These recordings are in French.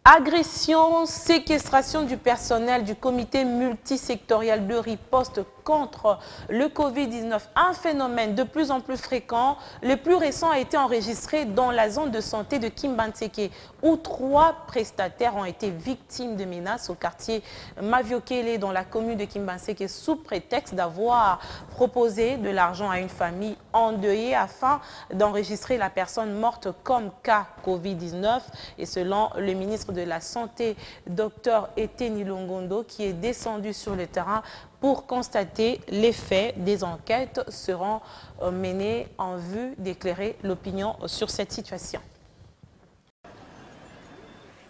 Agression, séquestration du personnel du comité multisectoriel de riposte contre le Covid-19, un phénomène de plus en plus fréquent. Le plus récent a été enregistré dans la zone de santé de Kimbantseke, où 3 prestataires ont été victimes de menaces au quartier Maviokele dans la commune de Kimbantseke sous prétexte d'avoir proposé de l'argent à une famille endeuillée afin d'enregistrer la personne morte comme cas Covid-19. Et selon le ministre de la Santé, Dr Eteni Longondo, qui est descendu sur le terrain pour constater les faits, des enquêtes seront menées en vue d'éclairer l'opinion sur cette situation.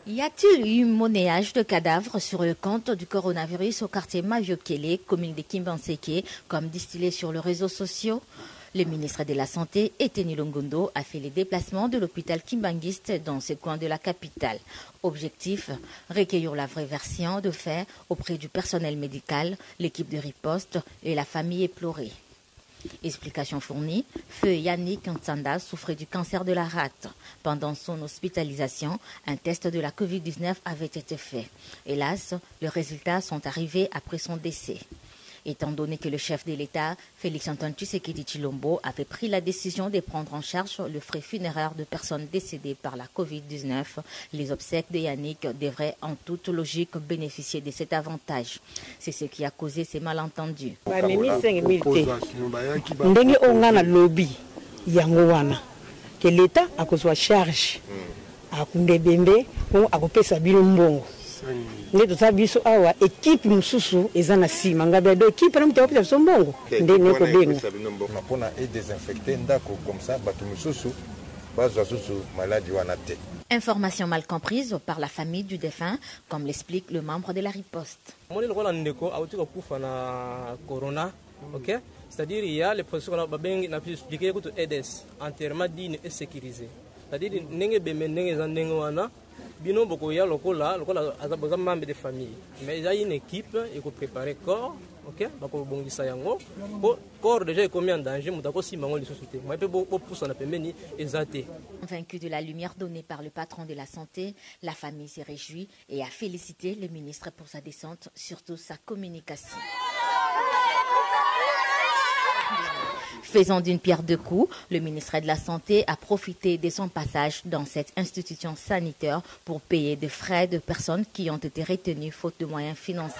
Y a-t-il eu monnayage de cadavres sur le compte du coronavirus au quartier Maviokele, commune de Kimbantseke, comme distillé sur les réseaux sociaux? Le ministre de la Santé, Eteni Longondo, a fait les déplacements de l'hôpital Kimbanguiste dans ce coin de la capitale. Objectif, recueillir la vraie version de faits auprès du personnel médical, l'équipe de riposte et la famille éplorée. Explication fournie, feu Yannick Ntsanda souffrait du cancer de la rate. Pendant son hospitalisation, un test de la Covid-19 avait été fait. Hélas, les résultats sont arrivés après son décès. Étant donné que le chef de l'État, Félix-Antoine Tshisekedi Tshilombo, avait pris la décision de prendre en charge le frais funéraire de personnes décédées par la Covid-19, les obsèques de Yannick devraient en toute logique bénéficier de cet avantage. C'est ce qui a causé ces malentendus. Que l'État a besoin de charge, a équipe mususu ezana sima ngabe do équipe na mtawapi sombongo ndene ko benga napona et désinfecter ndako comme ça batu mususu bazwa susu maladie wana te. Information mal comprise par la famille du défunt, comme l'explique le membre de la riposte. Moni lokola ndeko auti ko kufa na corona, OK? C'est-à-dire il y a les procédures qu'on a n'a pu expliquer que EDS entièrement digne et sécurisé. C'est-à-dire ndenge bembe ndenge za ndenge wana bino boko ya lokola azaboza membre de famille mais il y a une équipe et ko préparer corps, OK, bako bongisa yango corps déjà est commis en danger mutako simango li société moi pe bo poussa na pembeni ezate. Vaincu de la lumière donnée par le patron de la santé, la famille s'est réjouie et a félicité le ministre pour sa descente, surtout sa communication. Faisant d'une pierre deux coups, le ministre de la Santé a profité de son passage dans cette institution sanitaire pour payer des frais de personnes qui ont été retenues faute de moyens financiers.